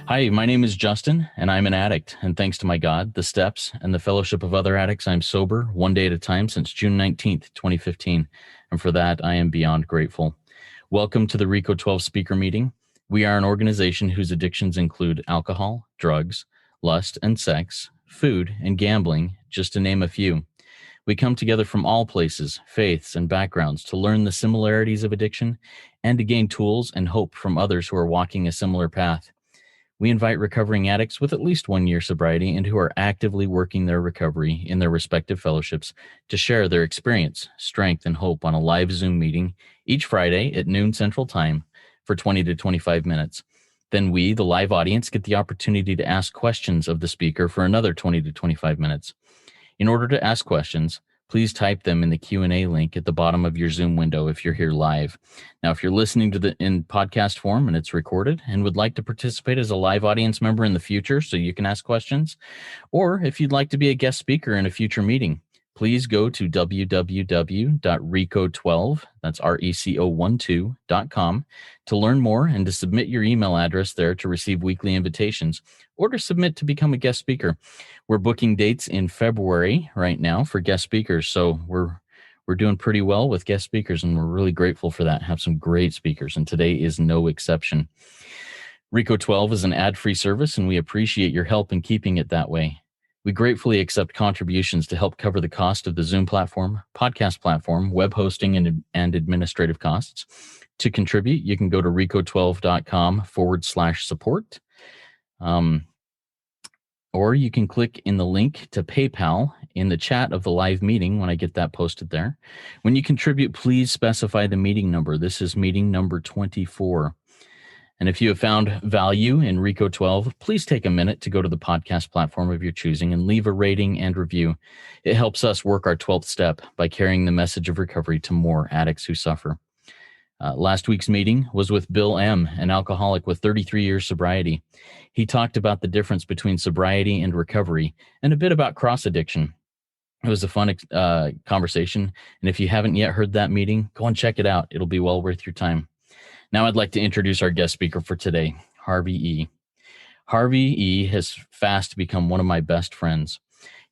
Hi, my name is Justin, and I'm an addict. And thanks to my God, the steps, and the fellowship of other addicts, I'm sober one day at a time since June 19th, 2015. And for that, I am beyond grateful. Welcome to the Reco12 Speaker Meeting. We are an organization whose addictions include alcohol, drugs, lust and sex, food, and gambling, just to name a few. We come together from all places, faiths, and backgrounds to learn the similarities of addiction and to gain tools and hope from others who are walking a similar path. We invite recovering addicts with at least 1 year sobriety and who are actively working their recovery in their respective fellowships to share their experience, strength, and hope on a live Zoom meeting each Friday at noon Central Time for 20 to 25 minutes. Then we, the live audience, get the opportunity to ask questions of the speaker for another 20 to 25 minutes. In order to ask questions, please type them in the Q&A link at the bottom of your Zoom window if you're here live. Now, if you're listening to in podcast form and it's recorded and would like to participate as a live audience member in the future so you can ask questions, or if you'd like to be a guest speaker in a future meeting, please go to www.reco12, that's RECO12.com, to learn more and to submit your email address there to receive weekly invitations or to submit to become a guest speaker. We're booking dates in February right now for guest speakers, so we're doing pretty well with guest speakers, and we're really grateful for that. Have some great speakers, and today is no exception. Reco12 is an ad-free service, and we appreciate your help in keeping it that way. We gratefully accept contributions to help cover the cost of the Zoom platform, podcast platform, web hosting, and administrative costs. To contribute, you can go to reco12.com/support. Or you can click in the link to PayPal in the chat of the live meeting when I get that posted there. When you contribute, please specify the meeting number. This is meeting number 24. And if you have found value in Reco12, please take a minute to go to the podcast platform of your choosing and leave a rating and review. It helps us work our 12th step by carrying the message of recovery to more addicts who suffer. Last week's meeting was with Bill M., an alcoholic with 33 years sobriety. He talked about the difference between sobriety and recovery and a bit about cross-addiction. It was a fun conversation, and if you haven't yet heard that meeting, go and check it out. It'll be well worth your time. Now I'd like to introduce our guest speaker for today, Harvey E. Harvey E. has fast become one of my best friends.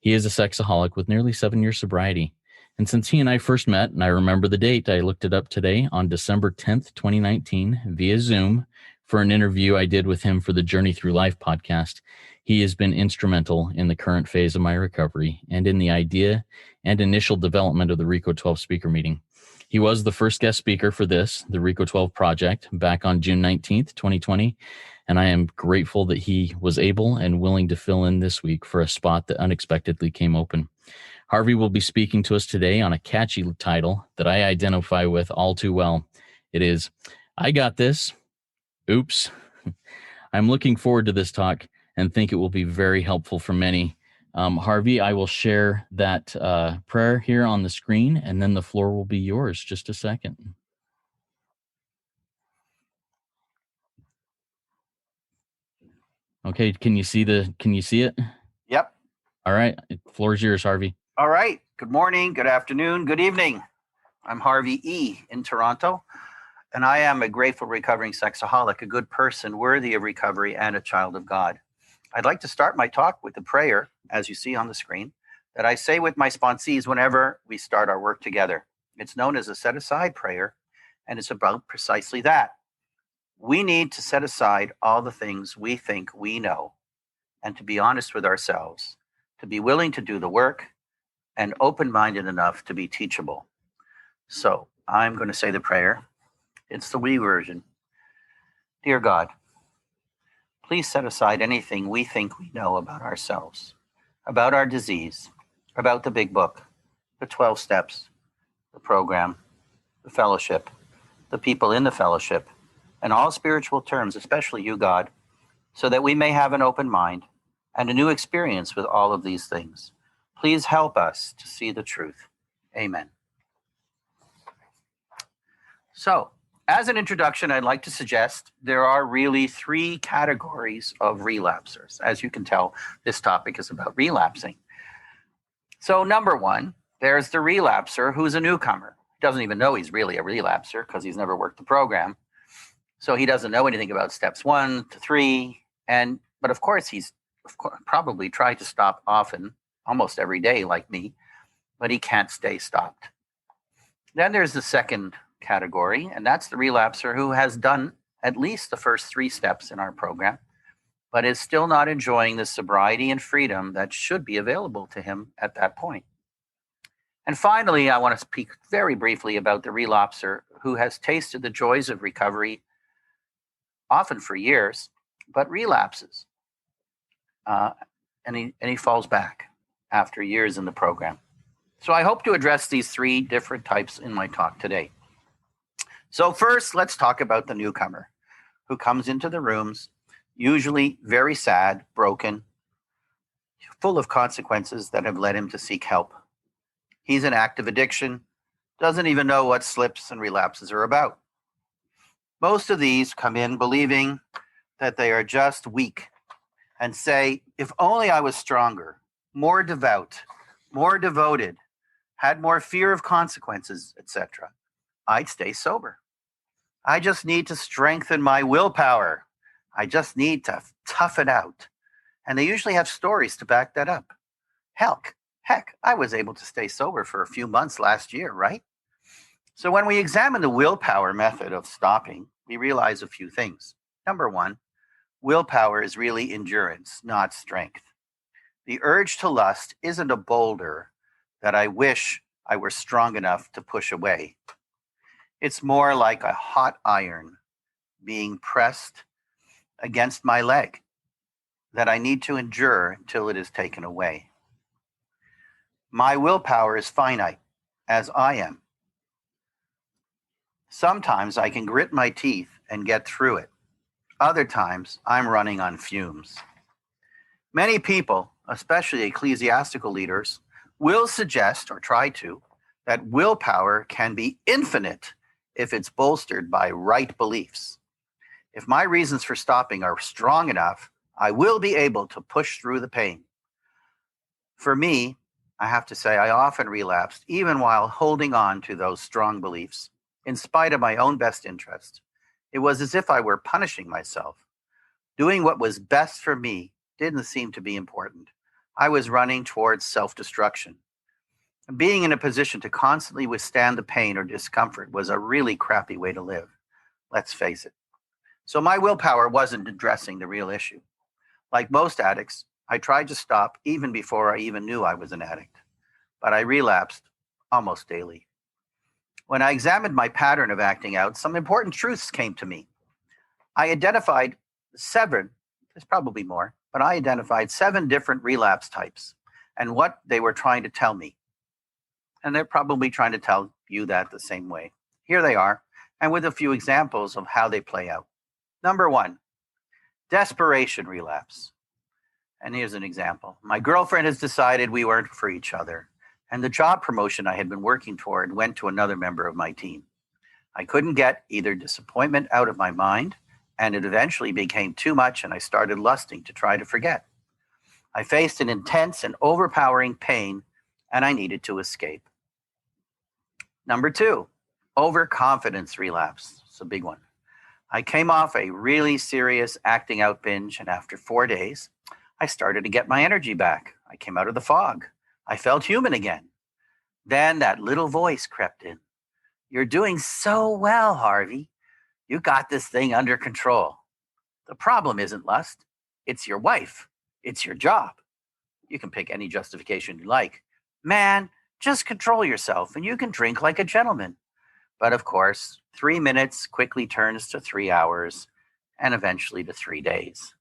He is a sexaholic with nearly 7 years sobriety. And since he and I first met, and I remember the date, I looked it up today on December 10th, 2019, via Zoom for an interview I did with him for the Journey Through Life podcast. He has been instrumental in the current phase of my recovery and in the idea and initial development of the Reco12 Speaker Meeting. He was the first guest speaker for the Reco12 project back on June 19th, 2020, and I am grateful that he was able and willing to fill in this week for a spot that unexpectedly came open. Harvey will be speaking to us today on a catchy title that I identify with all too well. It is, I Got This. Oops. I'm looking forward to this talk and think it will be very helpful for many. Harvey, I will share that prayer here on the screen, and then the floor will be yours. Just a second. Okay, can you see it? Yep. All right, the floor is yours, Harvey. All right. Good morning, good afternoon, good evening. I'm Harvey E. in Toronto, and I am a grateful recovering sexaholic, a good person worthy of recovery and a child of God. I'd like to start my talk with a prayer, as you see on the screen, that I say with my sponsees whenever we start our work together. It's known as a set-aside prayer, and it's about precisely that. We need to set aside all the things we think we know and to be honest with ourselves, to be willing to do the work, and open-minded enough to be teachable. So I'm going to say the prayer. It's the wee version. Dear God, please set aside anything we think we know about ourselves, about our disease, about the big book, the 12 steps, the program, the fellowship, the people in the fellowship, and all spiritual terms, especially you, God, so that we may have an open mind and a new experience with all of these things. Please help us to see the truth. Amen. So, as an introduction, I'd like to suggest there are really 3 categories of relapsers. As you can tell, this topic is about relapsing. So, number 1, there's the relapser who's a newcomer. He doesn't even know he's really a relapser because he's never worked the program. So he doesn't know anything about steps 1 to 3, But of course, he's probably tried to stop often, almost every day like me, but he can't stay stopped. Then there's the second category, and that's the relapser who has done at least the first 3 steps in our program, but is still not enjoying the sobriety and freedom that should be available to him at that point. And finally, I want to speak very briefly about the relapser who has tasted the joys of recovery, often for years, but relapses. And he falls back after years in the program. So I hope to address these 3 different types in my talk today. So first, let's talk about the newcomer who comes into the rooms, usually very sad, broken, full of consequences that have led him to seek help. He's in active addiction, doesn't even know what slips and relapses are about. Most of these come in believing that they are just weak and say, if only I was stronger, more devout, more devoted, had more fear of consequences, etc., I'd stay sober. I just need to strengthen my willpower. I just need to tough it out. And they usually have stories to back that up. Heck, I was able to stay sober for a few months last year, right? So when we examine the willpower method of stopping, we realize a few things. Number 1, willpower is really endurance, not strength. The urge to lust isn't a boulder that I wish I were strong enough to push away. It's more like a hot iron being pressed against my leg that I need to endure until it is taken away. My willpower is finite, as I am. Sometimes I can grit my teeth and get through it. Other times, I'm running on fumes. Many people, especially ecclesiastical leaders, will suggest or try to that willpower can be infinite if it's bolstered by right beliefs. If my reasons for stopping are strong enough, I will be able to push through the pain. For me, I have to say I often relapsed even while holding on to those strong beliefs, in spite of my own best interest. It was as if I were punishing myself. Doing what was best for me didn't seem to be important. I was running towards self-destruction. Being in a position to constantly withstand the pain or discomfort was a really crappy way to live. Let's face it. So my willpower wasn't addressing the real issue. Like most addicts, I tried to stop even before I even knew I was an addict, but I relapsed almost daily. When I examined my pattern of acting out, some important truths came to me. I identified 7, there's probably more, but I identified 7 different relapse types and what they were trying to tell me. And they're probably trying to tell you that the same way. Here they are, and with a few examples of how they play out. Number 1, desperation relapse. And here's an example. My girlfriend has decided we weren't for each other, and the job promotion I had been working toward went to another member of my team. I couldn't get either disappointment out of my mind, and it eventually became too much, and I started lusting to try to forget. I faced an intense and overpowering pain, and I needed to escape. Number 2, overconfidence relapse. It's a big one. I came off a really serious acting out binge, and after 4 days, I started to get my energy back. I came out of the fog. I felt human again. Then that little voice crept in. You're doing so well, Harvey. You got this thing under control. The problem isn't lust. It's your wife. It's your job. You can pick any justification you like. Man, just control yourself and you can drink like a gentleman. But of course, 3 minutes quickly turns to 3 hours and eventually to 3 days.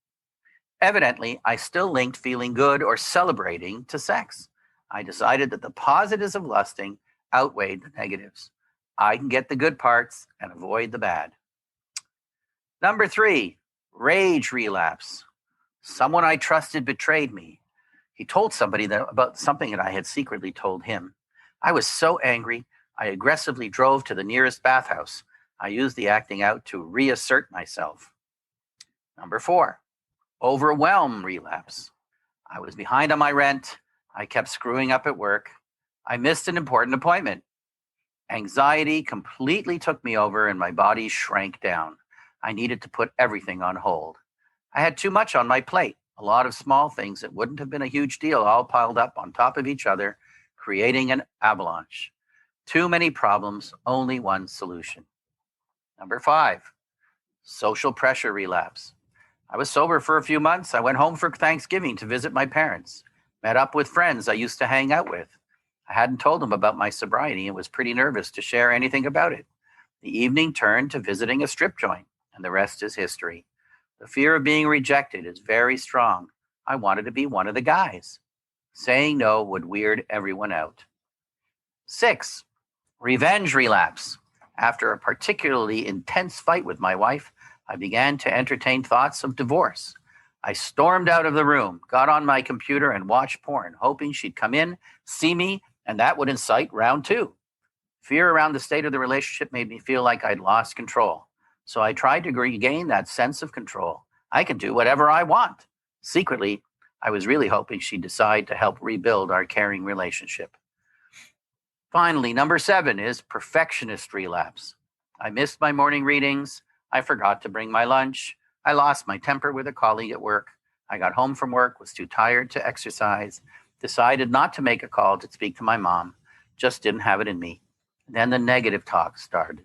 Evidently, I still linked feeling good or celebrating to sex. I decided that the positives of lusting outweighed the negatives. I can get the good parts and avoid the bad. Number 3, rage relapse. Someone I trusted betrayed me. He told somebody about something that I had secretly told him. I was so angry, I aggressively drove to the nearest bathhouse. I used the acting out to reassert myself. Number 4, overwhelm relapse. I was behind on my rent. I kept screwing up at work. I missed an important appointment. Anxiety completely took me over and my body shrank down. I needed to put everything on hold. I had too much on my plate, a lot of small things that wouldn't have been a huge deal all piled up on top of each other, creating an avalanche. Too many problems, only one solution. Number 5, social pressure relapse. I was sober for a few months. I went home for Thanksgiving to visit my parents, met up with friends I used to hang out with. I hadn't told them about my sobriety and was pretty nervous to share anything about it. The evening turned to visiting a strip joint, and the rest is history. The fear of being rejected is very strong. I wanted to be one of the guys. Saying no would weird everyone out. 6, revenge relapse. After a particularly intense fight with my wife, I began to entertain thoughts of divorce. I stormed out of the room, got on my computer, and watched porn, hoping she'd come in, see me, and that would incite round 2. Fear around the state of the relationship made me feel like I'd lost control. So I tried to regain that sense of control. I can do whatever I want. Secretly, I was really hoping she'd decide to help rebuild our caring relationship. Finally, number 7 is perfectionist relapse. I missed my morning readings. I forgot to bring my lunch. I lost my temper with a colleague at work. I got home from work, was too tired to exercise, decided not to make a call to speak to my mom, just didn't have it in me. Then the negative talk started.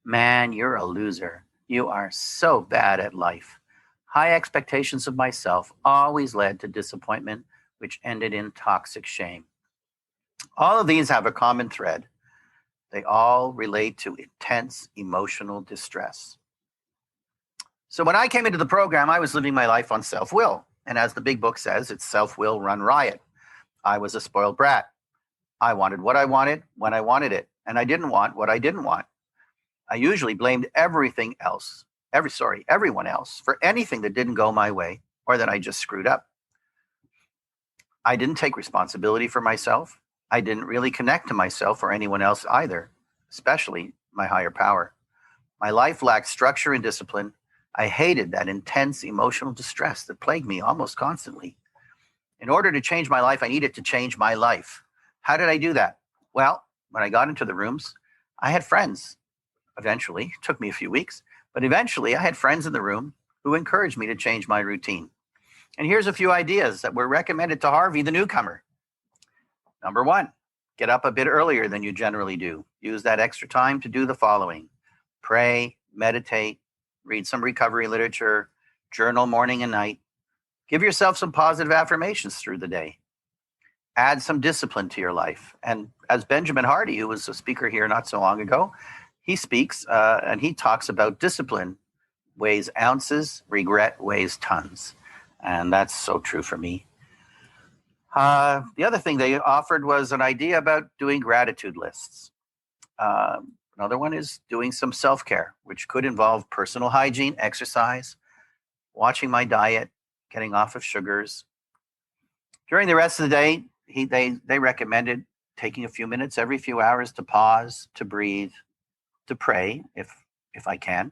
Man, you're a loser. You are so bad at life. High expectations of myself always led to disappointment, which ended in toxic shame. All of these have a common thread. They all relate to intense emotional distress. So when I came into the program, I was living my life on self-will. And as the big book says, it's self-will run riot. I was a spoiled brat. I wanted what I wanted when I wanted it, and I didn't want what I didn't want. I usually blamed everyone else for anything that didn't go my way or that I just screwed up. I didn't take responsibility for myself. I didn't really connect to myself or anyone else either, especially my higher power. My life lacked structure and discipline. I hated that intense emotional distress that plagued me almost constantly. In order to change my life, I needed to change my life. How did I do that? Well, when I got into the rooms, I had friends. Eventually, it took me a few weeks, but eventually I had friends in the room who encouraged me to change my routine. And here's a few ideas that were recommended to Harvey, the newcomer. Number 1, get up a bit earlier than you generally do. Use that extra time to do the following: pray, meditate, read some recovery literature, journal morning and night. Give yourself some positive affirmations through the day. Add some discipline to your life. And as Benjamin Hardy, who was a speaker here not so long ago, he speaks and he talks about discipline weighs ounces, regret weighs tons. And that's so true for me. The other thing they offered was an idea about doing gratitude lists. Another one is doing some self-care, which could involve personal hygiene, exercise, watching my diet, getting off of sugars. During the rest of the day, they recommended taking a few minutes every few hours to pause, to breathe, to pray, if I can,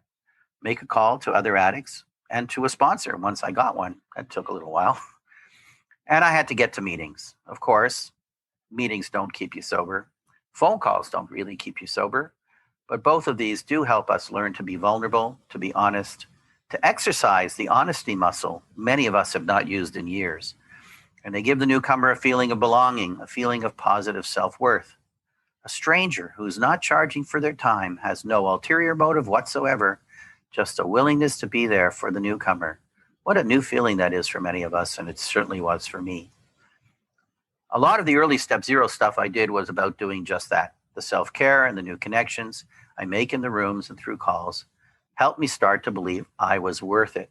make a call to other addicts and to a sponsor once I got one. That took a little while. And I had to get to meetings. Of course, meetings don't keep you sober. Phone calls don't really keep you sober. But both of these do help us learn to be vulnerable, to be honest, to exercise the honesty muscle many of us have not used in years. And they give the newcomer a feeling of belonging, a feeling of positive self-worth. A stranger who's not charging for their time, has no ulterior motive whatsoever, just a willingness to be there for the newcomer. What a new feeling that is for many of us, and it certainly was for me. A lot of the early Step Zero stuff I did was about doing just that. The self-care and the new connections I make in the rooms and through calls helped me start to believe I was worth it,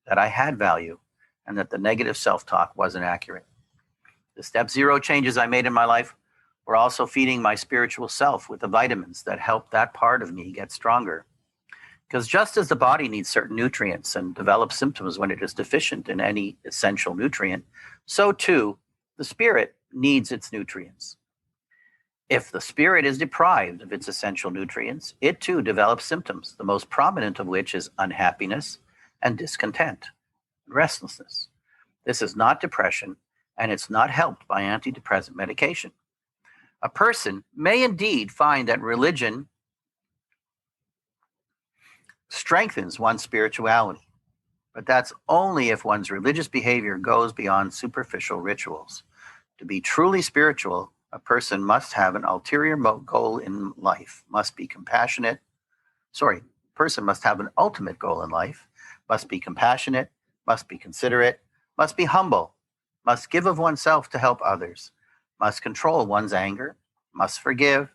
that I had value, and that the negative self-talk wasn't accurate. The Step Zero changes I made in my life were also feeding my spiritual self with the vitamins that help that part of me get stronger. Because just as the body needs certain nutrients and develops symptoms when it is deficient in any essential nutrient, so too the spirit needs its nutrients. If the spirit is deprived of its essential nutrients, it too develops symptoms, the most prominent of which is unhappiness and discontent, restlessness. This is not depression, and it's not helped by antidepressant medication. A person may indeed find that religion strengthens one's spirituality, But that's only if one's religious behavior goes beyond superficial rituals. To be truly spiritual, a person must have an ulterior goal in life, must be compassionate. Person must have an ultimate goal in life, must be compassionate, must be considerate, must be humble, must give of oneself to help others, must control one's anger, must forgive,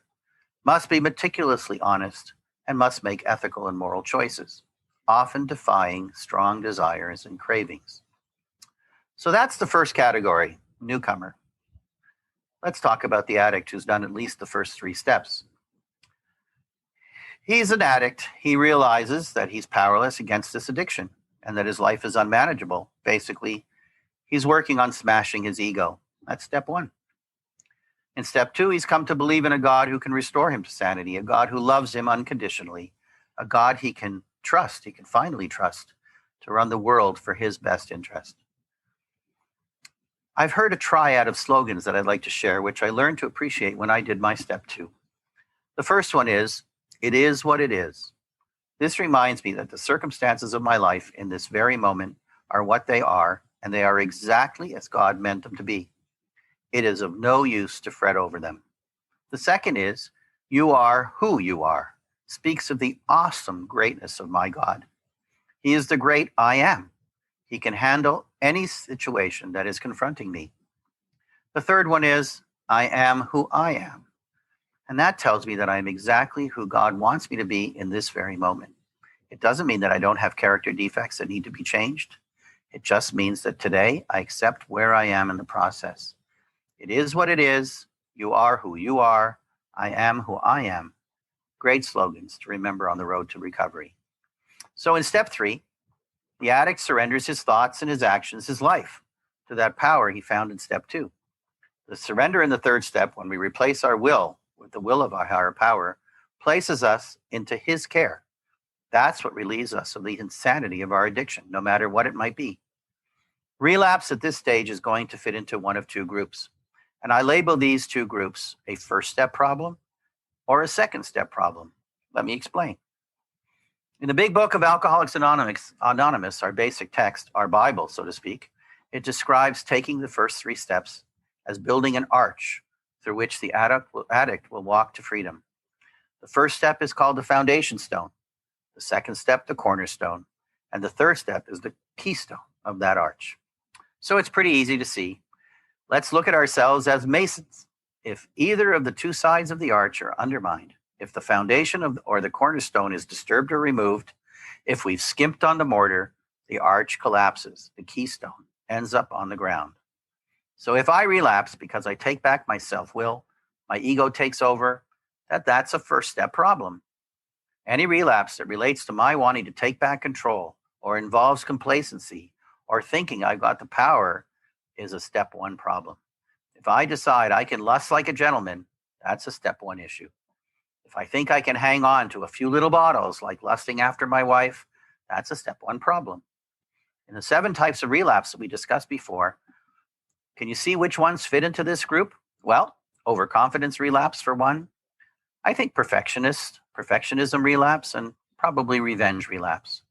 must be meticulously honest, and must make ethical and moral choices, often defying strong desires and cravings. So that's the first category, newcomer. Let's talk about the addict who's done at least the first 3 steps. He's an addict. He realizes that he's powerless against this addiction and that his life is unmanageable. Basically, he's working on smashing his ego. That's step 1. In step 2, he's come to believe in a God who can restore him to sanity, a God who loves him unconditionally, a God he can trust, he can finally trust to run the world for his best interest. I've heard a triad of slogans that I'd like to share, which I learned to appreciate when I did my step 2. The first one is, "It is what it is." This reminds me that the circumstances of my life in this very moment are what they are, and they are exactly as God meant them to be. It is of no use to fret over them. The second is, "You are who you are," speaks of the awesome greatness of my God. He is the great I am. He can handle any situation that is confronting me. The third one is, "I am who I am." And that tells me that I'm exactly who God wants me to be in this very moment. It doesn't mean that I don't have character defects that need to be changed. It just means that today I accept where I am in the process. It is what it is. You are who you are. I am who I am. Great slogans to remember on the road to recovery. So in step 3, the addict surrenders his thoughts and his actions, his life, to that power he found in step 2. The surrender in the third step, when we replace our will with the will of our higher power, places us into his care. That's what relieves us of the insanity of our addiction, no matter what it might be. Relapse at this stage is going to fit into one of 2 groups. And I label these 2 groups a first step problem or a second step problem. Let me explain. In the big book of Alcoholics Anonymous, our basic text, our Bible, so to speak, it describes taking the first 3 steps as building an arch through which the addict will walk to freedom. The first step is called the foundation stone, the second step, the cornerstone, and the third step is the keystone of that arch. So it's pretty easy to see. Let's look at ourselves as masons. If either of the 2 sides of the arch are undermined, if the foundation or the cornerstone is disturbed or removed, if we've skimped on the mortar, the arch collapses. The keystone ends up on the ground. So if I relapse because I take back my self-will, my ego takes over, that's a first step problem. Any relapse that relates to my wanting to take back control or involves complacency or thinking I've got the power is a step 1 problem. If I decide I can lust like a gentleman, that's a step 1 issue. If I think I can hang on to a few little bottles like lusting after my wife, that's a step 1 problem. In the 7 types of relapse that we discussed before, can you see which ones fit into this group? Well, overconfidence relapse for one. I think perfectionism relapse, and probably revenge relapse.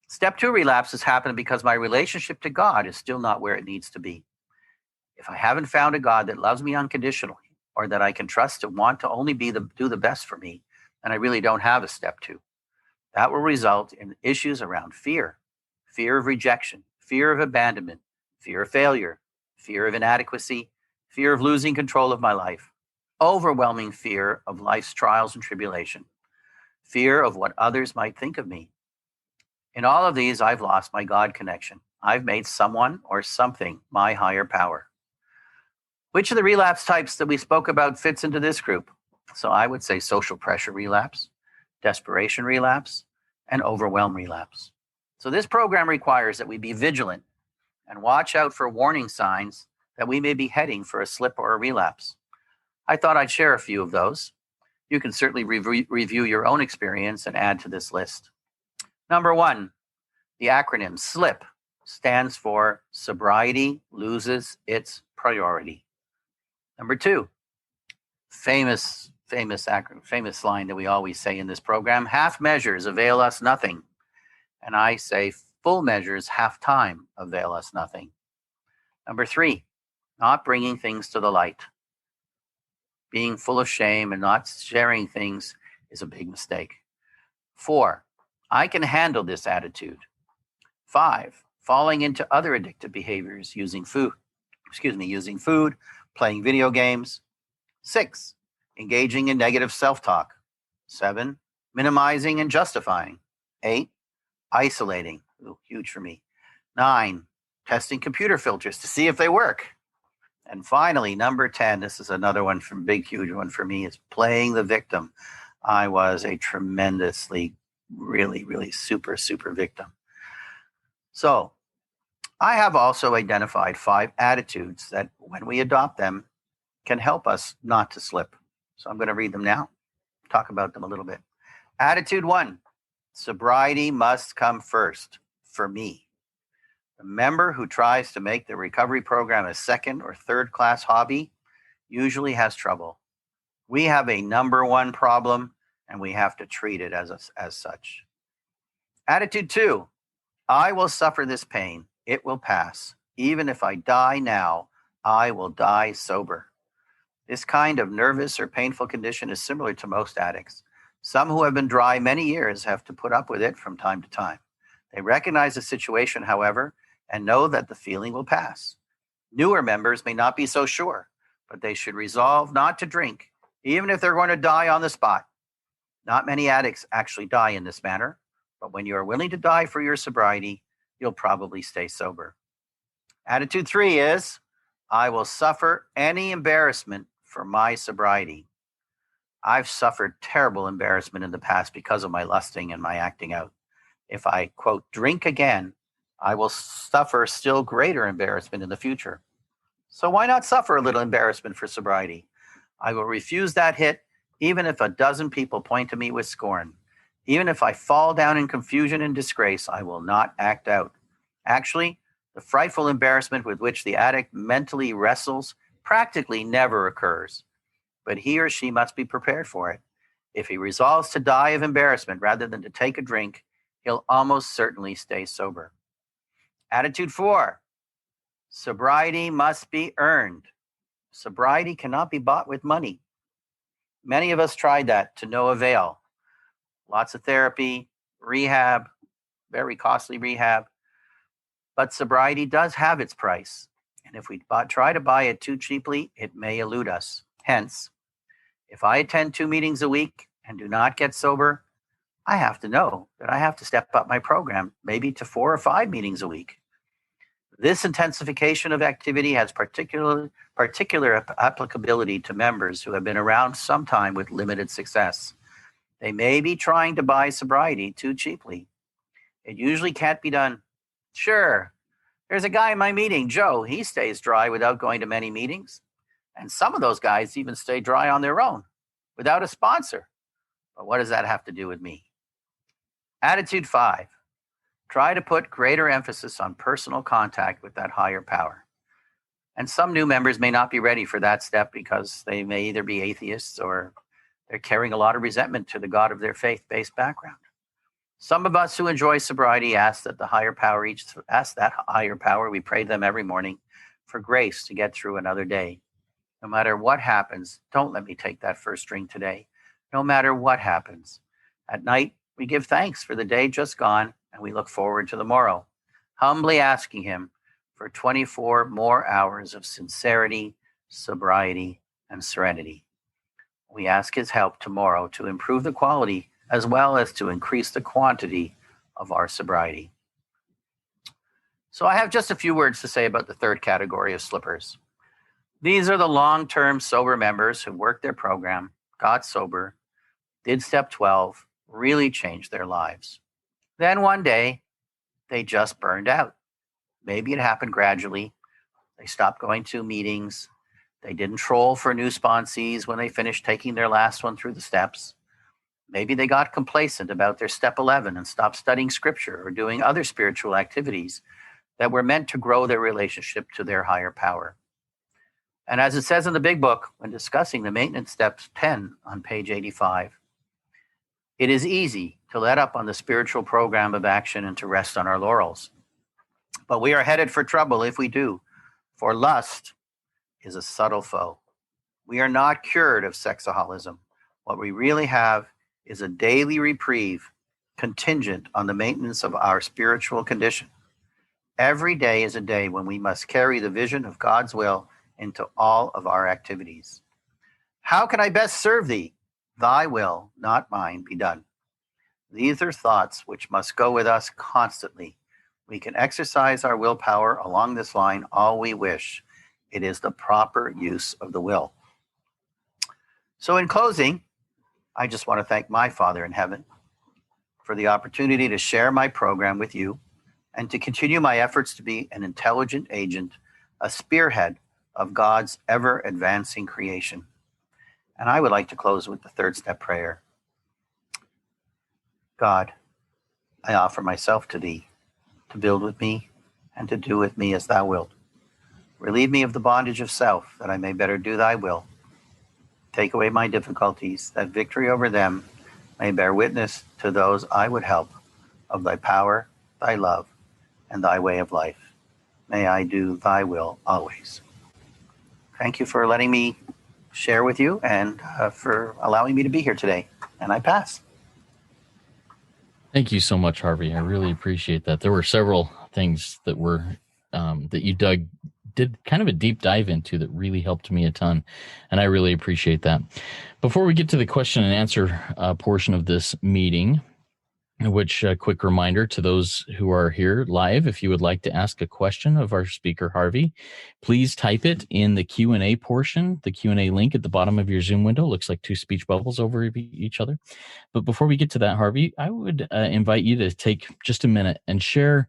Step 2 relapse has happened because my relationship to God is still not where it needs to be. If I haven't found a God that loves me unconditionally, or that I can trust to want to only do the best for me, then I really don't have a step 2. That will result in issues around fear of rejection, fear of abandonment, fear of failure, fear of inadequacy, fear of losing control of my life, overwhelming fear of life's trials and tribulation, fear of what others might think of me. In all of these, I've lost my God connection. I've made someone or something my higher power. Which of the relapse types that we spoke about fits into this group? So I would say social pressure relapse, desperation relapse, and overwhelm relapse. So this program requires that we be vigilant and watch out for warning signs that we may be heading for a slip or a relapse. I thought I'd share a few of those. You can certainly review your own experience and add to this list. Number 1, the acronym SLIP stands for sobriety loses its priority. Number 2, famous line that we always say in this program, half measures avail us nothing. And I say full measures, half time avail us nothing. Number 3, not bringing things to the light. Being full of shame and not sharing things is a big mistake. 4, I can handle this attitude. 5, falling into other addictive behaviors, using food, playing video games. 6, engaging in negative self-talk. 7, minimizing and justifying. 8, isolating. Ooh, huge for me. 9, testing computer filters to see if they work. And finally, number 10, this is another one from huge one for me, is playing the victim. I was a tremendously, really super victim. So I have also identified 5 attitudes that when we adopt them can help us not to slip. So I'm going to read them now, talk about them a little bit. Attitude 1, sobriety must come first for me. The member who tries to make the recovery program a second or third class hobby usually has trouble. We have a number 1 problem and we have to treat it as such. Attitude 2, I will suffer this pain. It will pass. Even if I die now, I will die sober. This kind of nervous or painful condition is similar to most addicts. Some who have been dry many years have to put up with it from time to time. They recognize the situation, however, and know that the feeling will pass. Newer members may not be so sure, but they should resolve not to drink, even if they're going to die on the spot. Not many addicts actually die in this manner, but when you are willing to die for your sobriety, you'll probably stay sober. Attitude 3 is, I will suffer any embarrassment for my sobriety. I've suffered terrible embarrassment in the past because of my lusting and my acting out. If I, quote, drink again, I will suffer still greater embarrassment in the future. So why not suffer a little embarrassment for sobriety? I will refuse that hit, even if a dozen people point to me with scorn. Even if I fall down in confusion and disgrace, I will not act out. Actually, the frightful embarrassment with which the addict mentally wrestles practically never occurs, but he or she must be prepared for it. If he resolves to die of embarrassment rather than to take a drink, he'll almost certainly stay sober. Attitude 4, sobriety must be earned. Sobriety cannot be bought with money. Many of us tried that to no avail. Lots of therapy, rehab, very costly rehab. But sobriety does have its price. And if we try to buy it too cheaply, it may elude us. Hence, if I attend 2 meetings a week and do not get sober, I have to know that I have to step up my program, maybe to 4 or 5 meetings a week. This intensification of activity has particular applicability to members who have been around some time with limited success. They may be trying to buy sobriety too cheaply. It usually can't be done. Sure, there's a guy in my meeting, Joe. He stays dry without going to many meetings. And some of those guys even stay dry on their own without a sponsor. But what does that have to do with me? Attitude 5, try to put greater emphasis on personal contact with that higher power. And some new members may not be ready for that step because they may either be atheists or they're carrying a lot of resentment to the God of their faith-based background. Some of us who enjoy sobriety ask that higher power, we pray to them every morning for grace to get through another day. No matter what happens, don't let me take that first drink today. No matter what happens. At night, we give thanks for the day just gone, and we look forward to the morrow, humbly asking him for 24 more hours of sincerity, sobriety, and serenity. We ask his help tomorrow to improve the quality as well as to increase the quantity of our sobriety. So I have just a few words to say about the third category of slippers. These are the long-term sober members who worked their program, got sober, did step 12, really changed their lives. Then one day, they just burned out. Maybe it happened gradually. They stopped going to meetings. They didn't troll for new sponsees when they finished taking their last one through the steps. Maybe they got complacent about their step 11 and stopped studying scripture or doing other spiritual activities that were meant to grow their relationship to their higher power. And as it says in the big book, when discussing the maintenance steps 10 on page 85, It is easy to let up on the spiritual program of action and to rest on our laurels. But we are headed for trouble if we do, for lust is a subtle foe. We are not cured of sexaholism. What we really have is a daily reprieve contingent on the maintenance of our spiritual condition. Every day is a day when we must carry the vision of God's will into all of our activities. How can I best serve thee? Thy will, not mine, be done. These are thoughts which must go with us constantly. We can exercise our willpower along this line all we wish. It is the proper use of the will. So in closing, I just want to thank my Father in heaven for the opportunity to share my program with you and to continue my efforts to be an intelligent agent, a spearhead of God's ever-advancing creation. And I would like to close with the third step prayer. God, I offer myself to thee, to build with me and to do with me as thou wilt. Relieve me of the bondage of self, that I may better do thy will. Take away my difficulties, that victory over them may bear witness to those I would help of thy power, thy love, and thy way of life. May I do thy will always. Thank you for letting me share with you and for allowing me to be here today. And I pass. Thank you so much, Harvey. I really appreciate that. There were several things that were that you did kind of a deep dive into that really helped me a ton, and I really appreciate that. Before we get to the question and answer portion of this meeting, which quick reminder to those who are here live, if you would like to ask a question of our speaker, Harvey, please type it in the Q&A portion. The Q&A link at the bottom of your Zoom window looks like two speech bubbles over each other. But before we get to that, Harvey, I would invite you to take just a minute and share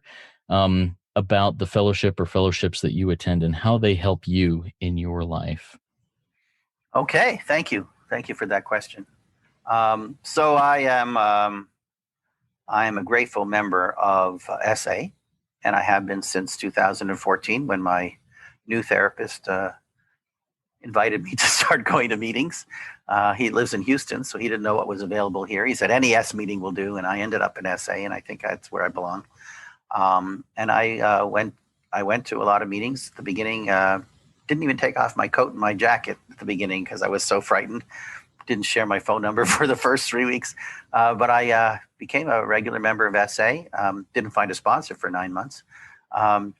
about the fellowship or fellowships that you attend and how they help you in your life. Okay, thank you. Thank you for that question. So I am a grateful member of SA, and I have been since 2014 when my new therapist invited me to start going to meetings. He lives in Houston, so he didn't know what was available here. He said any S meeting will do, and I ended up in SA, and I think that's where I belong. And I went to a lot of meetings at the beginning. Didn't even take off my coat and my jacket at the beginning because I was so frightened. Didn't share my phone number for the first 3 weeks, but I became a regular member of SA. Didn't find a sponsor for 9 months. And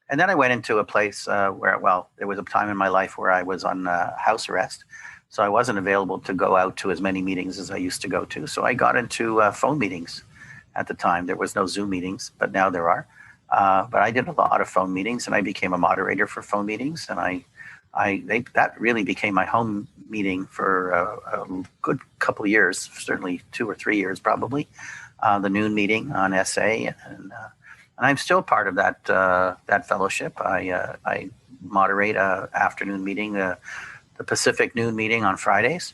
then I went into a place where, there was a time in my life where I was on house arrest. So I wasn't available to go out to as many meetings as I used to go to. So I got into phone meetings at the time. There was no Zoom meetings, but now there are. But I did a lot of phone meetings, and I became a moderator for phone meetings. And that really became my home meeting for a good couple of years, certainly 2 or 3 years probably. The noon meeting on SA, and I'm still part of that fellowship. I moderate a afternoon meeting, the Pacific noon meeting on Fridays.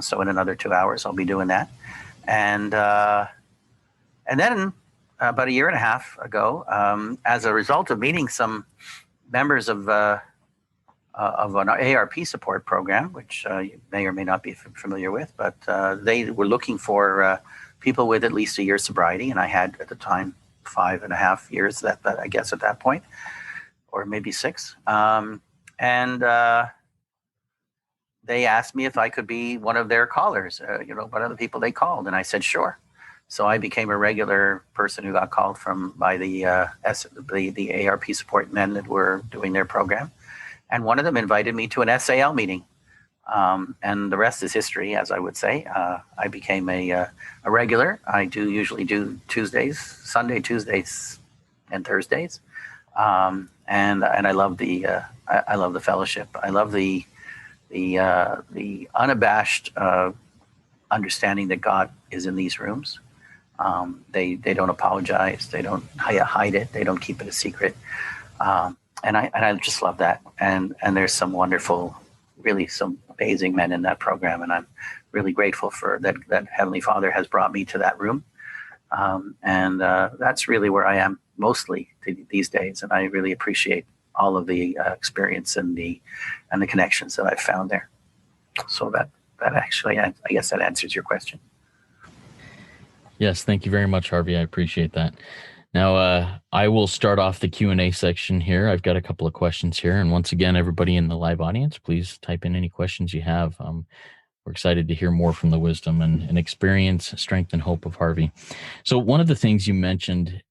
So in another 2 hours, I'll be doing that. And then about a year and a half ago, as a result of meeting some members of an ARP support program, which you may or may not be familiar with, but they were looking for people with at least a year's sobriety, and I had at the time 5.5 years that I guess at that point, or maybe 6. And they asked me if I could be one of their callers, one of the people they called, and I said sure. So I became a regular person who got called by the ARP support men that were doing their program. And one of them invited me to an SAL meeting. And the rest is history, as I would say. I became a regular. I usually do Sunday, Tuesdays, and Thursdays. And I love the fellowship. I love the unabashed understanding that God is in these rooms. They don't apologize. They don't hide it. They don't keep it a secret. And I just love that. And there's some wonderful, really some amazing men in that program. And I'm really grateful for that Heavenly Father has brought me to that room. And that's really where I am mostly these days. And I really appreciate all of the experience and the connections that I've found there. So that actually, I guess that answers your question. Yes, thank you very much, Harvey. I appreciate that. Now, I will start off the Q&A section here. I've got a couple of questions here. And once again, everybody in the live audience, please type in any questions you have. We're excited to hear more from the wisdom and experience, strength, and hope of Harvey. So one of the things you mentioned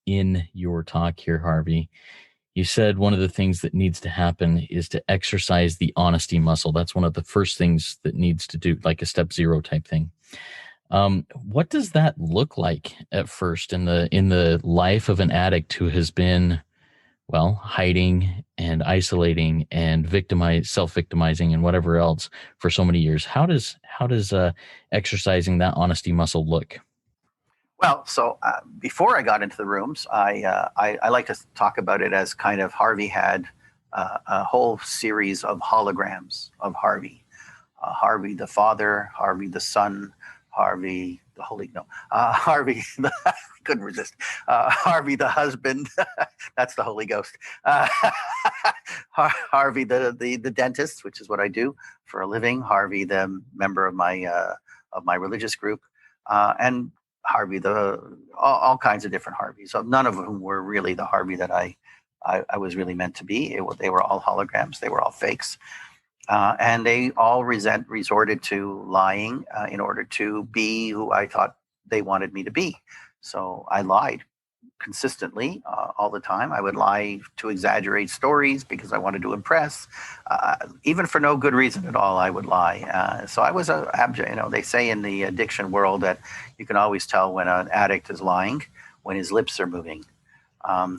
in your talk here, Harvey, you said one of the things that needs to happen is to exercise the honesty muscle. That's one of the first things that needs to do, like a step zero type thing. What does that look like at first in the life of an addict who has been, well, hiding and isolating and self-victimizing and whatever else for so many years? How does exercising that honesty muscle look? Well, so before I got into the rooms, I like to talk about it as kind of Harvey had a whole series of holograms of Harvey. Harvey the Father, Harvey the Son, Harvey the Holy, no, Harvey, couldn't resist, Harvey the husband, that's the Holy Ghost, Harvey the dentist, which is what I do for a living, Harvey the member of my religious group, and Harvey all kinds of different Harveys. So none of whom were really the Harvey that I was really meant to be. They were all holograms. They were all fakes. And they all resorted to lying in order to be who I thought they wanted me to be. So I lied consistently all the time. I would lie to exaggerate stories because I wanted to impress. Even for no good reason at all, I would lie. So I was a abject. They say in the addiction world that you can always tell when an addict is lying when his lips are moving.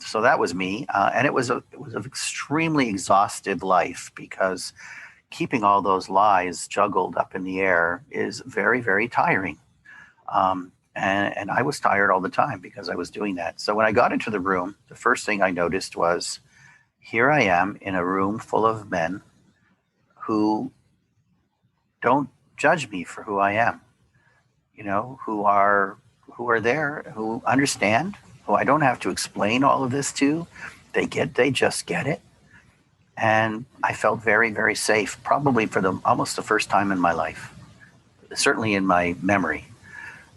So that was me, and it was an extremely exhaustive life because keeping all those lies juggled up in the air is very, very tiring. And I was tired all the time because I was doing that. So when I got into the room, the first thing I noticed was here I am in a room full of men who don't judge me for who I am, who are there, who understand, who I don't have to explain all of this to. They just get it. And I felt very, very safe, probably for almost the first time in my life, certainly in my memory.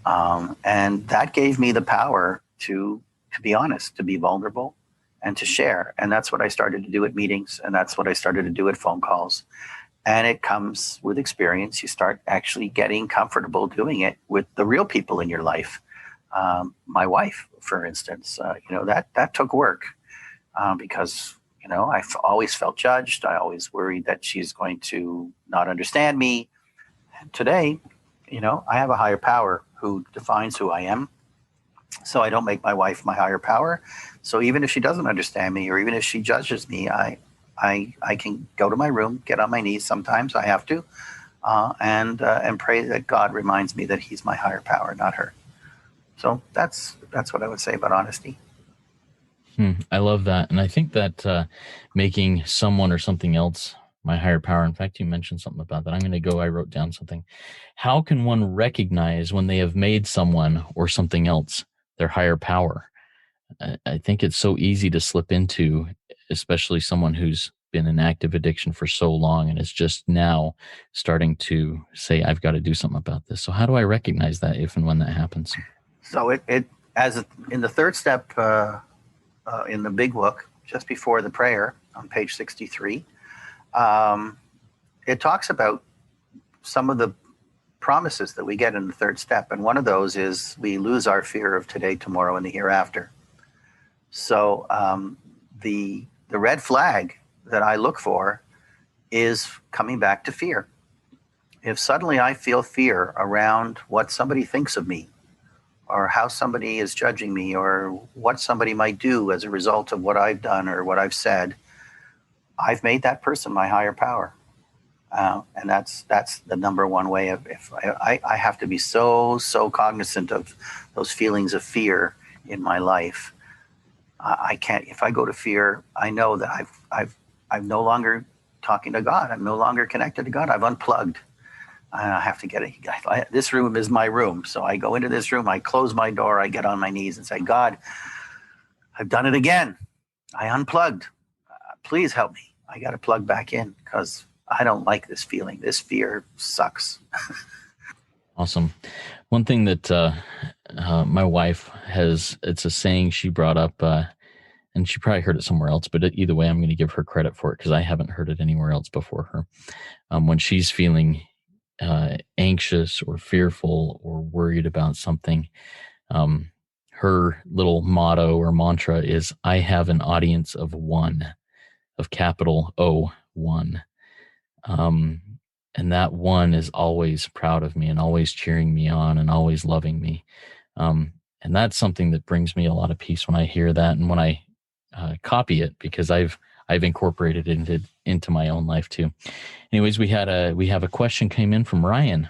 And that gave me the power to be honest, to be vulnerable, and to share. And that's what I started to do at meetings, and that's what I started to do at phone calls. And it comes with experience. You start actually getting comfortable doing it with the real people in your life. My wife, for instance, that took work because I've always felt judged. I always worried that she's going to not understand me. And today, I have a higher power who defines who I am. So I don't make my wife my higher power. So even if she doesn't understand me, or even if she judges me, I can go to my room, get on my knees. Sometimes I have to, and pray that God reminds me that He's my higher power, not her. So that's what I would say about honesty. I love that. And I think that making someone or something else my higher power, in fact, you mentioned something about that. I wrote down something. How can one recognize when they have made someone or something else their higher power? I think it's so easy to slip into, especially someone who's been in active addiction for so long and is just now starting to say, I've got to do something about this. So how do I recognize that if and when that happens? So in the third step in the big book, just before the prayer on page 63, it talks about some of the promises that we get in the third step. And one of those is we lose our fear of today, tomorrow, and the hereafter. So the red flag that I look for is coming back to fear. If suddenly I feel fear around what somebody thinks of me, or how somebody is judging me, or what somebody might do as a result of what I've done or what I've said, I've made that person my higher power. And that's the number one way of, if I have to be so cognizant of those feelings of fear in my life. I can't, if I go to fear, I know that I'm no longer talking to God. I'm no longer connected to God. I've unplugged. I have to get it. This room is my room. So I go into this room, I close my door, I get on my knees and say, God, I've done it again. I unplugged. Please help me. I got to plug back in because I don't like this feeling. This fear sucks. Awesome. One thing that my wife it's a saying she brought up, and she probably heard it somewhere else, but either way, I'm going to give her credit for it because I haven't heard it anywhere else before her. When she's feeling anxious or fearful or worried about something, her little motto or mantra is, I have an audience of one, of capital O, one. And that one is always proud of me and always cheering me on and always loving me. And that's something that brings me a lot of peace when I hear that and when I copy it, because I've incorporated it into my own life too. Anyways, we have a question came in from Ryan.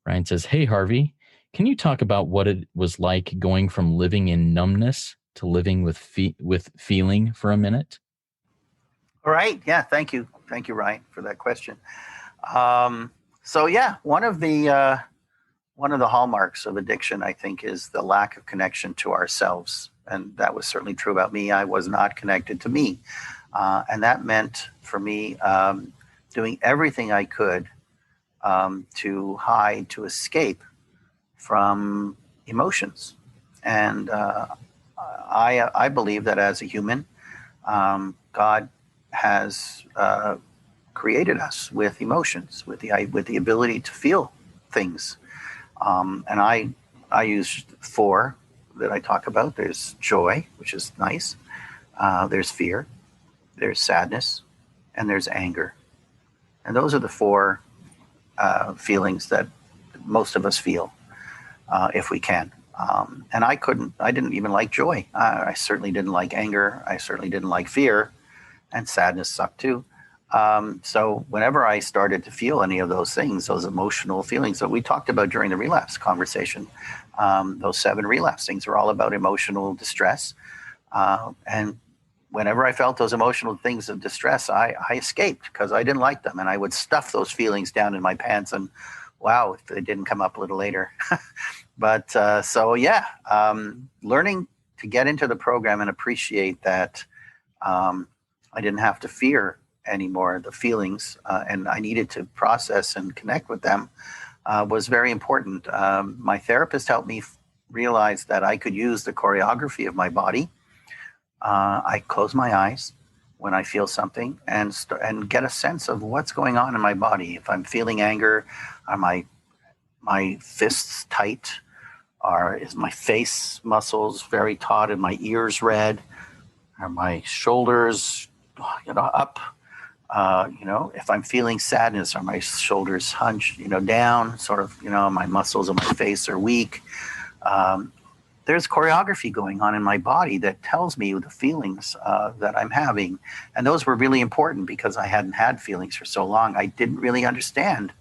Ryan says, "Hey Harvey, can you talk about what it was like going from living in numbness to living with feeling for a minute?" All right. Yeah. Thank you, Ryan, for that question. So yeah, one of the hallmarks of addiction, I think, is the lack of connection to ourselves. And that was certainly true about me. I was not connected to me. And that meant for me doing everything I could to hide, to escape from emotions. And I believe that as a human, God has created us with emotions, with the ability to feel things. And I use 4 that I talk about. There's joy, which is nice. There's fear, there's sadness, and there's anger. And those are the 4 feelings that most of us feel if we can. And I didn't even like joy. I certainly didn't like anger. I certainly didn't like fear, and sadness sucked too. So whenever I started to feel any of those things, those emotional feelings that we talked about during the relapse conversation, those 7 relapse things are all about emotional distress. And whenever I felt those emotional things of distress, I escaped because I didn't like them. And I would stuff those feelings down in my pants, and wow, if they didn't come up a little later. But learning to get into the program and appreciate that I didn't have to fear anymore the feelings, and I needed to process and connect with them, was very important. My therapist helped me realize that I could use the choreography of my body. I close my eyes when I feel something and get a sense of what's going on in my body. If I'm feeling anger, are my fists tight? Is my face muscles very taut and my ears red? Are my shoulders up? If I'm feeling sadness, are my shoulders hunched, down, sort of, my muscles of my face are weak. There's choreography going on in my body that tells me the feelings that I'm having. And those were really important because I hadn't had feelings for so long. I didn't really understand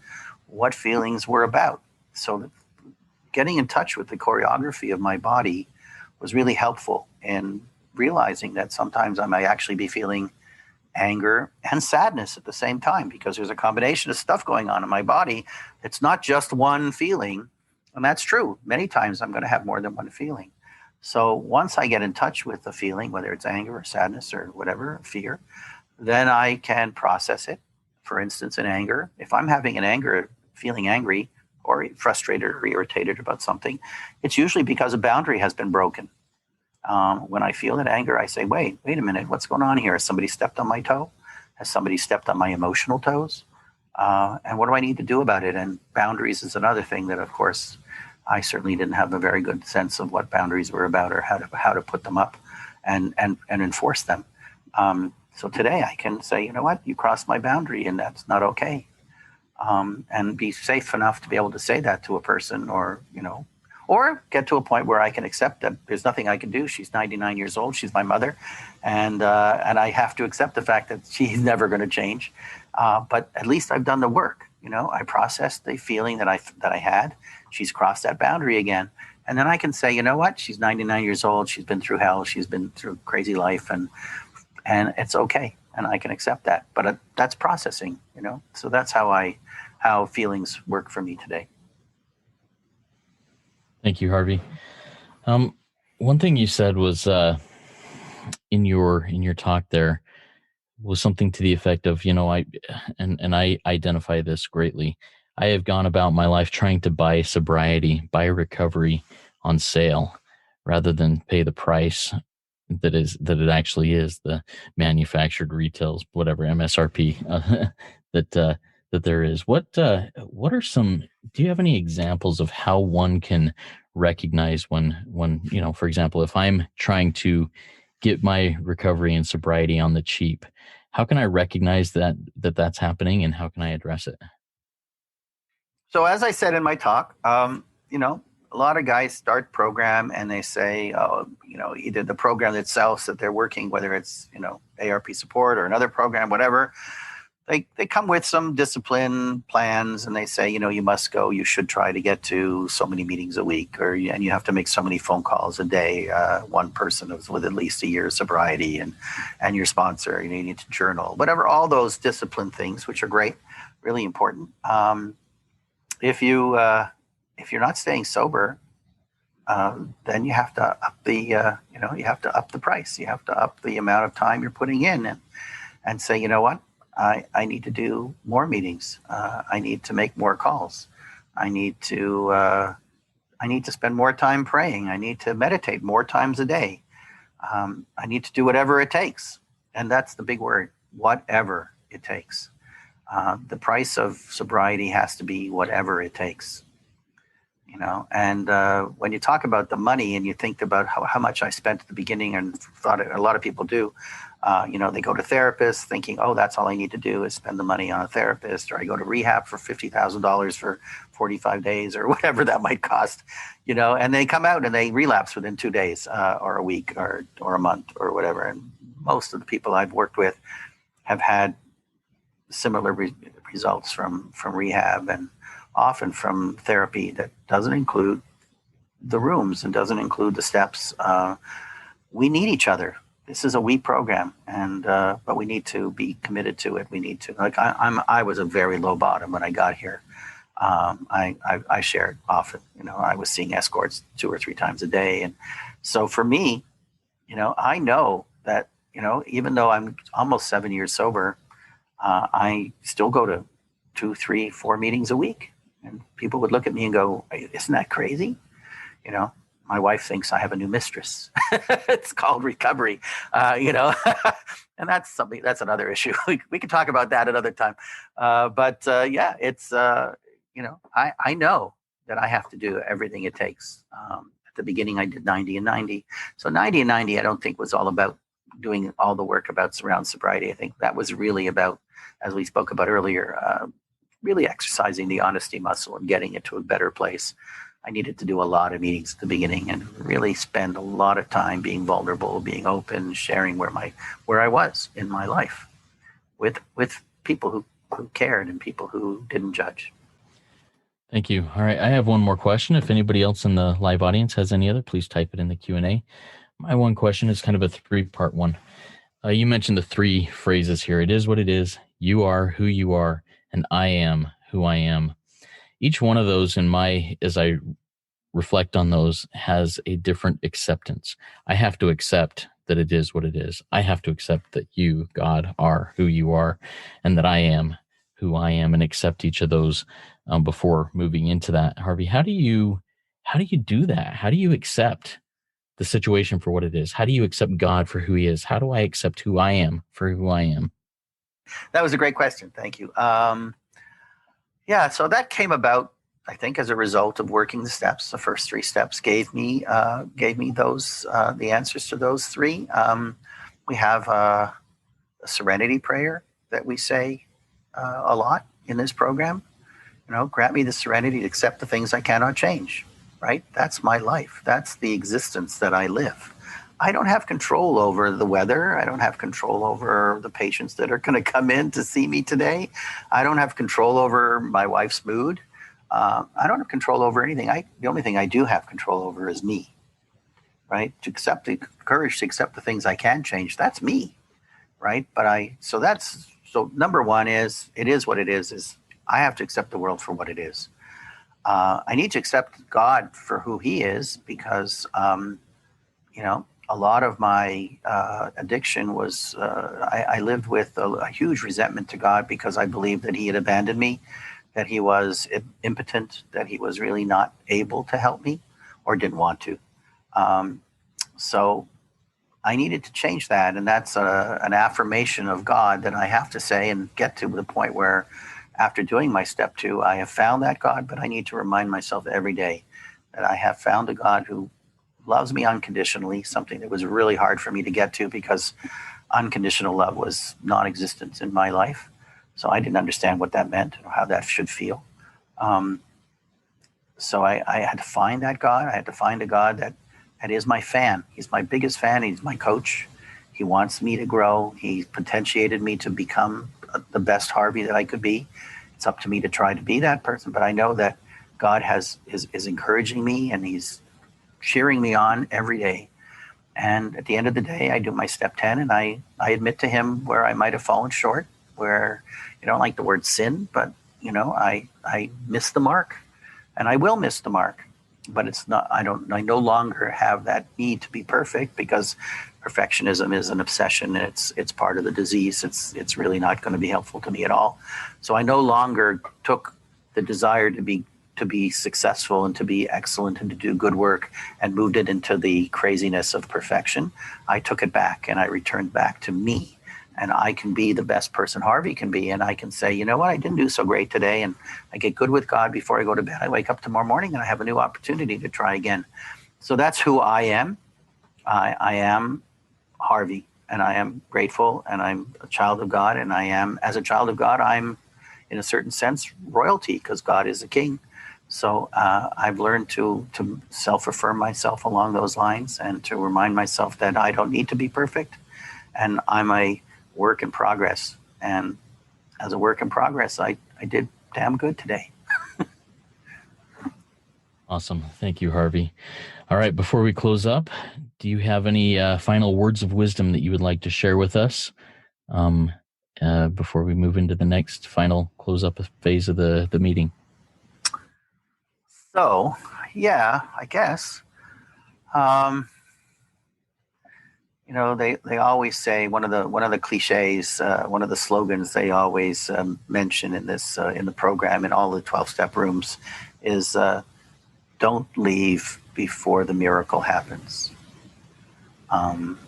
what feelings were about. So getting in touch with the choreography of my body was really helpful in realizing that sometimes I might actually be feeling anger and sadness at the same time, because there's a combination of stuff going on in my body. It's not just one feeling. And that's true. Many times I'm going to have more than one feeling. So once I get in touch with the feeling, whether it's anger or sadness or whatever, fear, then I can process it. For instance, in anger, if I'm having feeling angry or frustrated or irritated about something, it's usually because a boundary has been broken. When I feel that anger, I say, wait a minute, what's going on here? Has somebody stepped on my toe? Has somebody stepped on my emotional toes? And what do I need to do about it? And boundaries is another thing that, of course, I certainly didn't have a very good sense of what boundaries were about or how to put them up and enforce them. So today I can say, you know what, you crossed my boundary and that's not okay. And be safe enough to be able to say that to a person, or get to a point where I can accept that there's nothing I can do. She's 99 years old. She's my mother. And I have to accept the fact that she's never going to change. But at least I've done the work. I processed the feeling that I had. She's crossed that boundary again. And then I can say, you know what? She's 99 years old. She's been through hell. She's been through crazy life. And it's okay. And I can accept that. But that's processing, So that's how feelings work for me today. Thank you, Harvey. One thing you said was in your talk there was something to the effect of, I identify this greatly. I have gone about my life trying to buy sobriety, buy recovery on sale rather than pay the price that it actually is, the manufactured retails, whatever MSRP that there is. What are some? Do you have any examples of how one can recognize when for example, if I'm trying to get my recovery and sobriety on the cheap, how can I recognize that's happening, and how can I address it? So as I said in my talk, a lot of guys start program and they say, either the program itself that they're working, whether it's, ARP support or another program, whatever, they come with some discipline plans and they say, you should try to get to so many meetings a week, and you have to make so many phone calls a day. One person with at least a year's sobriety and your sponsor, you need to journal, whatever, all those discipline things, which are great, really important. If you're not staying sober, then you have to up the price. You have to up the amount of time you're putting in, and say, you know what, I need to do more meetings. I need to make more calls. I need to spend more time praying. I need to meditate more times a day. I need to do whatever it takes, and that's the big word, whatever it takes. The price of sobriety has to be whatever it takes, and when you talk about the money and you think about how much I spent at the beginning, and thought a lot of people do, they go to therapists thinking, oh, that's all I need to do is spend the money on a therapist, or I go to rehab for $50,000 for 45 days or whatever that might cost, and they come out and they relapse within 2 days or a week or a month or whatever. And most of the people I've worked with have had similar results from rehab, and often from therapy that doesn't include the rooms and doesn't include the steps. We need each other. This is a we program, and but we need to be committed to it. We need to, I was a very low bottom when I got here. I shared often, I was seeing escorts 2 or 3 times a day. And so for me, I know that, even though I'm almost 7 years sober, I still go to 2, 3, 4 meetings a week. And people would look at me and go, isn't that crazy? My wife thinks I have a new mistress. It's called recovery, and that's another issue. We can talk about that another time. It's, I know that I have to do everything it takes. At the beginning, I did 90 and 90. So 90 and 90, I don't think was all about doing all the work around sobriety. I think that was really about, as we spoke about earlier, really exercising the honesty muscle and getting it to a better place. I needed to do a lot of meetings at the beginning and really spend a lot of time being vulnerable, being open, sharing where I was in my life with people who cared and people who didn't judge. Thank you. All right, I have one more question. If anybody else in the live audience has any other, please type it in the Q&A. My one question is kind of a 3-part one. You mentioned the 3 phrases here. It is what it is. You are who you are, and I am who I am. Each one of those as I reflect on those, has a different acceptance. I have to accept that it is what it is. I have to accept that you, God, are who you are, and that I am who I am, and accept each of those before moving into that. Harvey, how do you do that? How do you accept the situation for what it is? How do you accept God for who he is? How do I accept who I am for who I am? That was a great question. Thank you. So that came about, I think, as a result of working the steps. The first 3 steps gave me those the answers to those 3. We have a serenity prayer that we say a lot in this program. Grant me the serenity to accept the things I cannot change. Right? That's my life. That's the existence that I live. I don't have control over the weather. I don't have control over the patients that are going to come in to see me today. I don't have control over my wife's mood. I don't have control over anything. The only thing I do have control over is me, right? To accept the courage to accept the things I can change. That's me, right? So number one is, it is what it is I have to accept the world for what it is. I need to accept God for who he is, because, a lot of my addiction was, I lived with a huge resentment to God, because I believed that he had abandoned me, that he was impotent, that he was really not able to help me, or didn't want to. So I needed to change that. And that's an affirmation of God that I have to say and get to the point where after doing my step 2, I have found that God, but I need to remind myself every day that I have found a God who loves me unconditionally, something that was really hard for me to get to because unconditional love was non-existent in my life. So I didn't understand what that meant or how that should feel. So I had to find that God. I had to find a God that is my fan. He's my biggest fan. He's my coach. He wants me to grow. He potentiated me to become the best Harvey that I could be. It's up to me to try to be that person. But I know that God is encouraging me, and he's cheering me on every day. And at the end of the day, I do my step 10, and I admit to him where I might have fallen short, where I don't like the word sin, but I missed the mark, and I will miss the mark. But it's not. I no longer have that need to be perfect, because perfectionism is an obsession. And it's part of the disease. It's really not going to be helpful to me at all. So I no longer took the desire to be successful and to be excellent and to do good work and moved it into the craziness of perfection. I took it back, and I returned back to me. And I can be the best person Harvey can be. And I can say, you know what, I didn't do so great today. And I get good with God before I go to bed. I wake up tomorrow morning and I have a new opportunity to try again. So that's who I am. I am Harvey, and I am grateful, and I'm a child of God. And I am, as a child of God, I'm in a certain sense royalty, because God is a king. So I've learned to self-affirm myself along those lines, and to remind myself that I don't need to be perfect. And I'm a work in progress. And as a work in progress, I did damn good today. Awesome. Thank you, Harvey. All right. Before we close up, do you have any final words of wisdom that you would like to share with us before we move into the next final close-up phase of the meeting? So, yeah, I guess. They always say, one of the cliches, one of the slogans they always mention in this in the program, in all the 12-step rooms, is don't leave before the miracle happens. And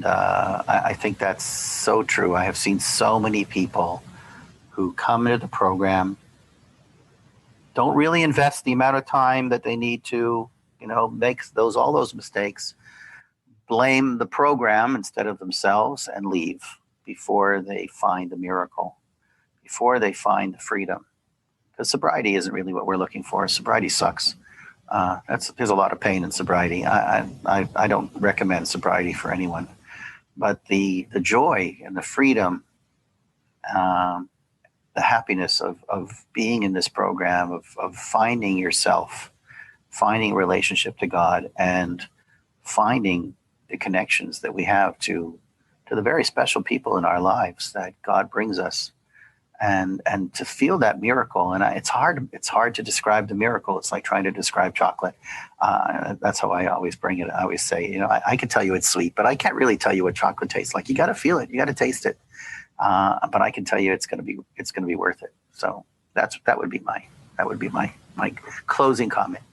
I think that's so true. I have seen so many people who come into the program, don't really invest the amount of time that they need to, make all those mistakes, blame the program instead of themselves, and leave before they find the miracle, before they find the freedom. Because sobriety isn't really what we're looking for. Sobriety sucks. There's a lot of pain in sobriety. I don't recommend sobriety for anyone. But the joy and the freedom, the happiness of being in this program, of finding yourself, finding a relationship to God, and finding the connections that we have to the very special people in our lives that God brings us, and to feel that miracle. And it's hard to describe the miracle. It's like trying to describe chocolate. That's how I always bring it. I always say, I can tell you it's sweet, but I can't really tell you what chocolate tastes like. You got to feel it. You got to taste it. But I can tell you it's going to be worth it. So that would be my closing comment.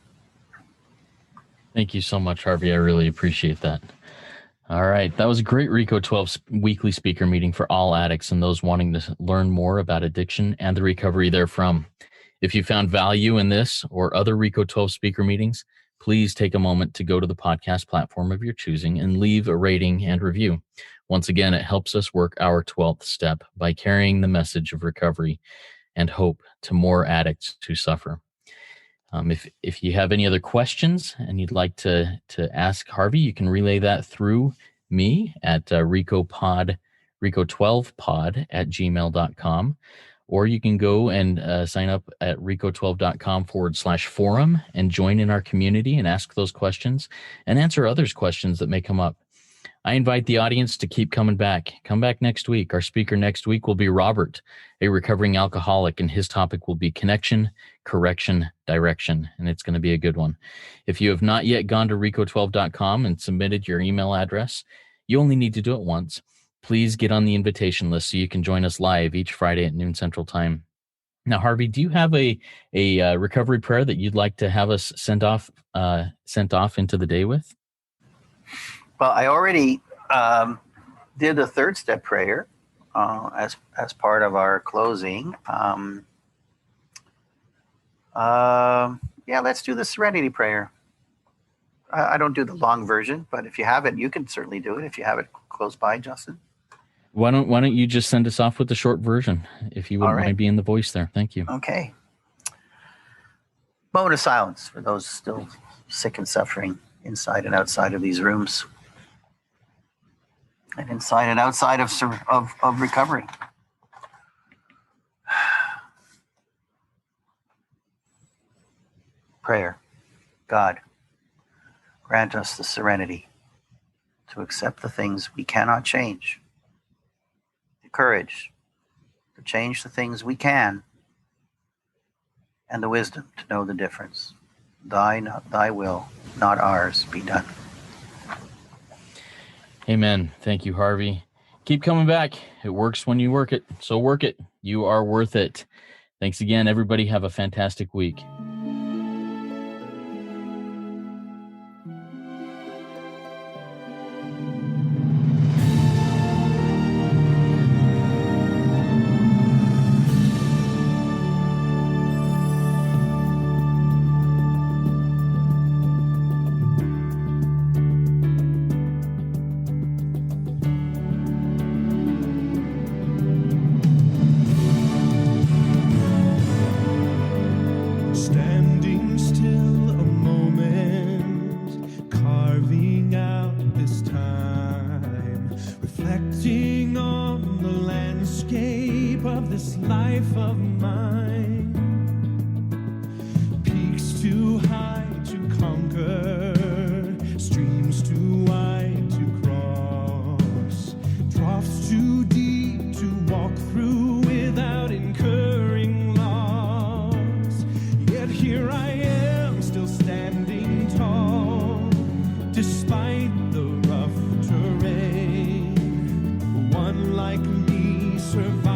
Thank you so much, Harvey. I really appreciate that. All right. That was a great Reco12 weekly speaker meeting for all addicts and those wanting to learn more about addiction and the recovery therefrom. If you found value in this or other Reco12 speaker meetings, please take a moment to go to the podcast platform of your choosing and leave a rating and review. Once again, it helps us work our 12th step by carrying the message of recovery and hope to more addicts who suffer. If you have any other questions and you'd like to ask Harvey, you can relay that through me at Reco12pod@gmail.com, or you can go and sign up at Reco12.com/forum and join in our community and ask those questions and answer others' questions that may come up. I invite the audience to keep coming back. Come back next week. Our speaker next week will be Robert, a recovering alcoholic, and his topic will be connection, correction, direction, and it's going to be a good one. If you have not yet gone to Reco12.com and submitted your email address, you only need to do it once. Please get on the invitation list so you can join us live each Friday at noon Central Time. Now, Harvey, do you have a recovery prayer that you'd like to have us sent off into the day with? Well, I already did the third step prayer as part of our closing. Yeah, let's do the serenity prayer. I don't do the long version, but if you have it, you can certainly do it if you have it close by, Justin. Why don't you just send us off with the short version, if you wouldn't mind being the voice there? Thank you. Okay. Moment of silence for those still sick and suffering inside and outside of these rooms, and inside and outside of recovery. Prayer. God, grant us the serenity to accept the things we cannot change, the courage to change the things we can, and the wisdom to know the difference. Thy will, not ours, be done. Amen. Thank you, Harvey. Keep coming back. It works when you work it. So work it. You are worth it. Thanks again, everybody. Have a fantastic week. Despite the rough terrain, one like me survived.